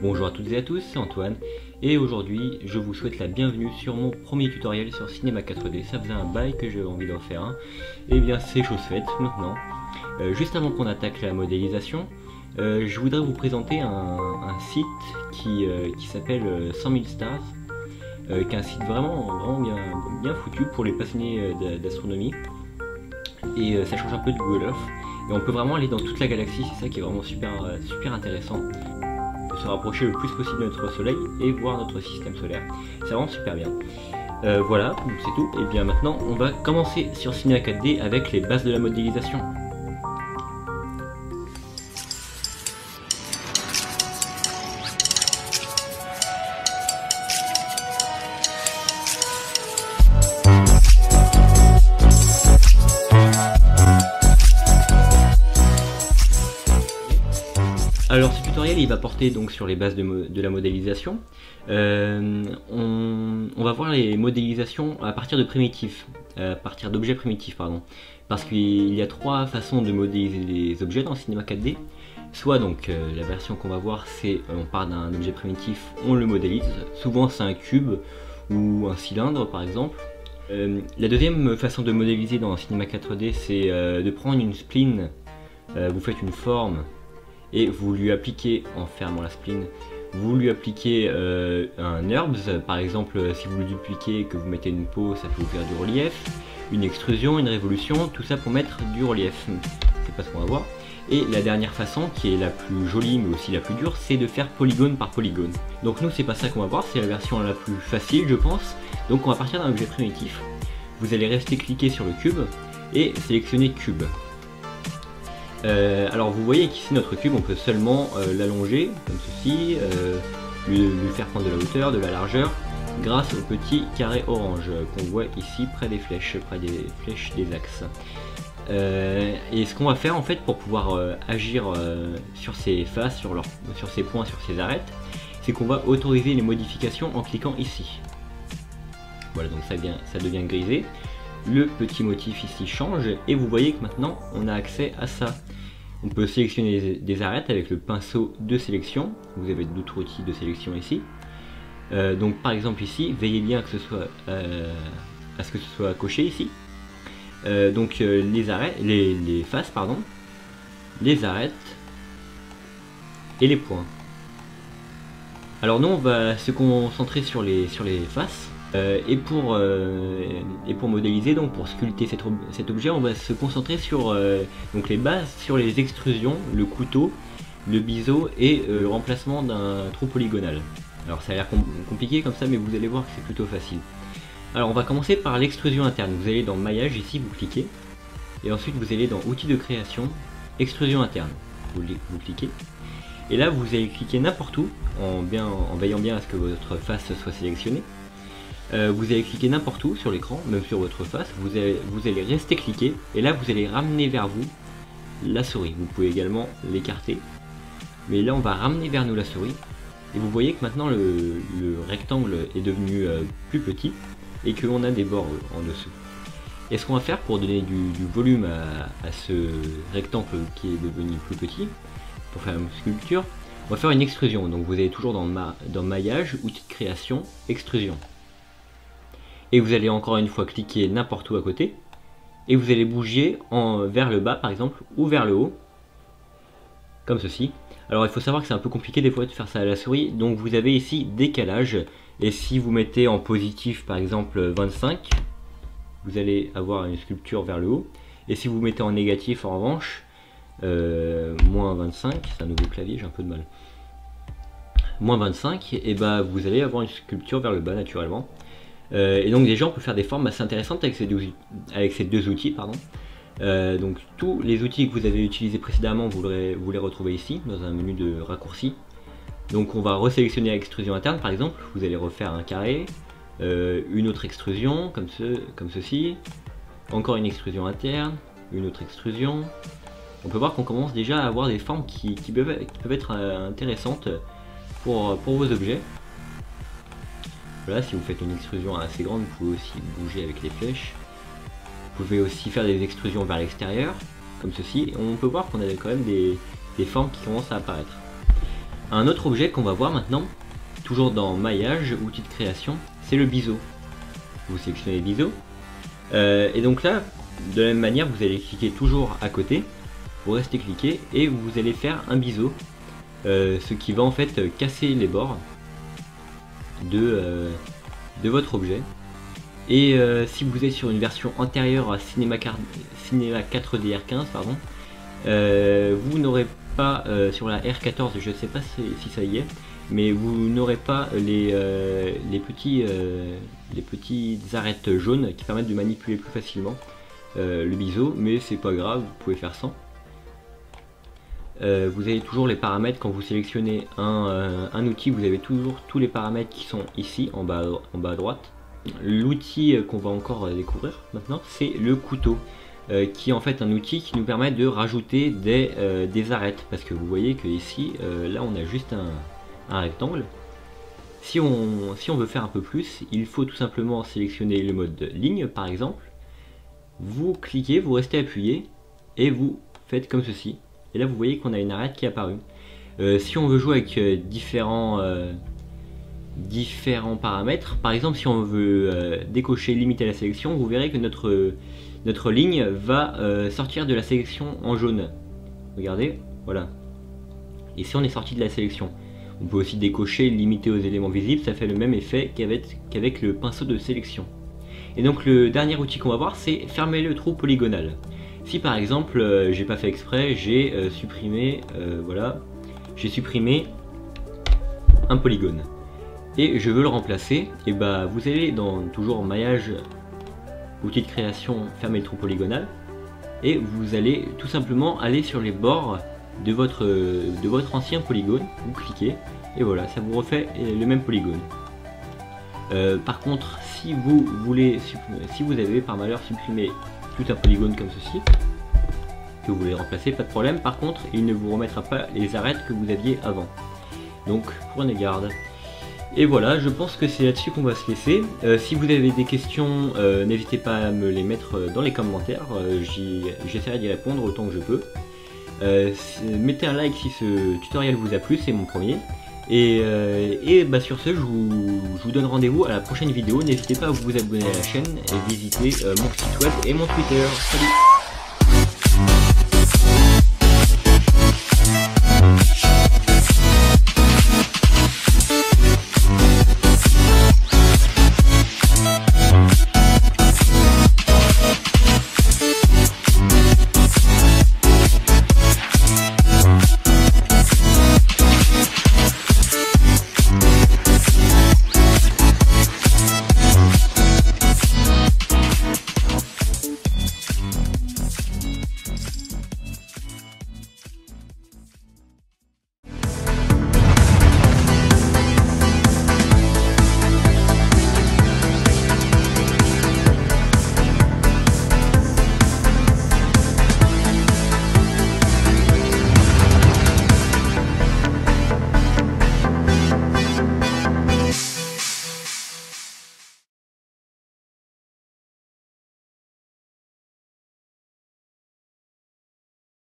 Bonjour à toutes et à tous, c'est Antoine et aujourd'hui je vous souhaite la bienvenue sur mon premier tutoriel sur Cinema 4D. Ça faisait un bail que j'avais envie d'en faire un, et bien c'est chose faite maintenant. Juste avant qu'on attaque la modélisation, je voudrais vous présenter un site qui s'appelle 100 000 Stars, qui est un site vraiment bien foutu pour les passionnés d'astronomie, et ça change un peu de Google Earth, et on peut vraiment aller dans toute la galaxie. C'est ça qui est vraiment super intéressant, de se rapprocher le plus possible de notre soleil et voir notre système solaire. C'est vraiment super bien. Voilà, c'est tout. Et bien maintenant on va commencer sur Cinema 4D avec les bases de la modélisation. Alors ce tutoriel il va porter donc sur les bases de la modélisation. On va voir les modélisations à partir de primitifs, à partir d'objets primitifs pardon. Parce qu'il y a trois façons de modéliser les objets dans Cinema 4D. Soit donc la version qu'on va voir, c'est on part d'un objet primitif, on le modélise. Souvent c'est un cube ou un cylindre par exemple. La deuxième façon de modéliser dans Cinema 4D, c'est de prendre une spline, vous faites une forme et vous lui appliquez, en fermant la spline, vous lui appliquez un NURBS. Par exemple, si vous le dupliquez et que vous mettez une peau, ça peut vous faire du relief, une extrusion, une révolution, tout ça pour mettre du relief. C'est pas ce qu'on va voir. Et la dernière façon, qui est la plus jolie mais aussi la plus dure, c'est de faire polygone par polygone. Donc nous c'est pas ça qu'on va voir, c'est la version la plus facile je pense. Donc on va partir d'un objet primitif. Vous allez rester cliquer sur le cube et sélectionner cube. Alors vous voyez qu'ici notre cube on peut seulement l'allonger comme ceci, lui faire prendre de la hauteur, de la largeur grâce au petit carré orange qu'on voit ici près des flèches des axes. Et ce qu'on va faire en fait pour pouvoir agir sur ces faces, sur ces points, sur ces arêtes, c'est qu'on va autoriser les modifications en cliquant ici. Voilà, donc ça devient grisé. Le petit motif ici change et vous voyez que maintenant on a accès à ça. On peut sélectionner des arêtes avec le pinceau de sélection. Vous avez d'autres outils de sélection ici. Donc par exemple ici, veillez bien à ce que ce soit coché ici. Donc les faces pardon, les arêtes et les points. Alors nous on va se concentrer sur les faces. Et pour modéliser, donc pour sculpter cet objet, on va se concentrer sur donc les bases, sur les extrusions, le couteau, le biseau et le remplacement d'un trou polygonal. Alors ça a l'air compliqué comme ça, mais vous allez voir que c'est plutôt facile. Alors on va commencer par l'extrusion interne. Vous allez dans maillage ici, vous cliquez, et ensuite vous allez dans outils de création, extrusion interne. Vous cliquez, et là vous allez cliquer n'importe où, en veillant bien à ce que votre face soit sélectionnée. Vous allez cliquer n'importe où sur l'écran, même sur votre face, vous allez rester cliquer, et là vous allez ramener vers vous la souris. Vous pouvez également l'écarter, mais là on va ramener vers nous la souris, et vous voyez que maintenant le rectangle est devenu plus petit, et que l'on a des bords en dessous. Et ce qu'on va faire pour donner du volume à ce rectangle qui est devenu plus petit, pour faire une sculpture, on va faire une extrusion. Donc vous allez toujours dans maillage, outil de création, extrusion. Et vous allez encore une fois cliquer n'importe où à côté, et vous allez bouger vers le bas par exemple, ou vers le haut, comme ceci. Alors il faut savoir que c'est un peu compliqué des fois de faire ça à la souris, donc vous avez ici décalage, et si vous mettez en positif par exemple 25, vous allez avoir une sculpture vers le haut, et si vous mettez en négatif en revanche, moins 25, c'est un nouveau clavier, j'ai un peu de mal, moins 25, et bah vous allez avoir une sculpture vers le bas naturellement. Et donc déjà on peut faire des formes assez intéressantes avec ces deux outils pardon. Donc tous les outils que vous avez utilisés précédemment, vous les retrouvez ici dans un menu de raccourcis. Donc on va resélectionner l'extrusion interne par exemple, vous allez refaire un carré, une autre extrusion comme ceci, encore une extrusion interne, une autre extrusion. On peut voir qu'on commence déjà à avoir des formes qui peuvent être intéressantes pour vos objets. Voilà, si vous faites une extrusion assez grande, vous pouvez aussi bouger avec les flèches. Vous pouvez aussi faire des extrusions vers l'extérieur, comme ceci. Et on peut voir qu'on a quand même des formes qui commencent à apparaître. Un autre objet qu'on va voir maintenant, toujours dans maillage, outil de création, c'est le biseau. Vous sélectionnez le biseau. Et donc là, de la même manière, vous allez cliquer toujours à côté. Vous restez cliqué et vous allez faire un biseau. Ce qui va en fait casser les bords de votre objet. Et si vous êtes sur une version antérieure à Cinema 4DR15, pardon, vous n'aurez pas sur la R14, je ne sais pas si ça y est, mais vous n'aurez pas les petites arêtes jaunes qui permettent de manipuler plus facilement le biseau, mais c'est pas grave, vous pouvez faire sans. Vous avez toujours les paramètres quand vous sélectionnez un outil, vous avez toujours tous les paramètres qui sont ici en bas à droite. L'outil qu'on va encore découvrir maintenant, c'est le couteau, qui est en fait un outil qui nous permet de rajouter des arêtes, parce que vous voyez que ici, là on a juste un rectangle. Si on veut faire un peu plus, il faut tout simplement sélectionner le mode ligne par exemple, vous cliquez, vous restez appuyé et vous faites comme ceci. Et là vous voyez qu'on a une arête qui est apparue. Si on veut jouer avec différents paramètres, par exemple si on veut décocher limiter la sélection, vous verrez que notre ligne va sortir de la sélection en jaune. Regardez, voilà. Et si on est sorti de la sélection, on peut aussi décocher limiter aux éléments visibles, ça fait le même effet qu'avec le pinceau de sélection. Et donc le dernier outil qu'on va voir, c'est fermer le trou polygonal. Si par exemple, j'ai pas fait exprès, j'ai supprimé, voilà, j'ai supprimé un polygone et je veux le remplacer, et bah vous allez dans toujours maillage, outil de création, fermer le trou polygonal, et vous allez tout simplement aller sur les bords de votre ancien polygone, vous cliquez et voilà, ça vous refait le même polygone. Par contre, si vous avez par malheur supprimé tout un polygone comme ceci, que vous voulez remplacer, pas de problème, par contre il ne vous remettra pas les arêtes que vous aviez avant, donc prenez garde. Et voilà, je pense que c'est là-dessus qu'on va se laisser. Si vous avez des questions, n'hésitez pas à me les mettre dans les commentaires, j'essaierai d'y répondre autant que je peux. Mettez un like si ce tutoriel vous a plu, c'est mon premier. Et bah sur ce, je vous donne rendez-vous à la prochaine vidéo. N'hésitez pas à vous abonner à la chaîne et visiter mon site web et mon Twitter. Salut!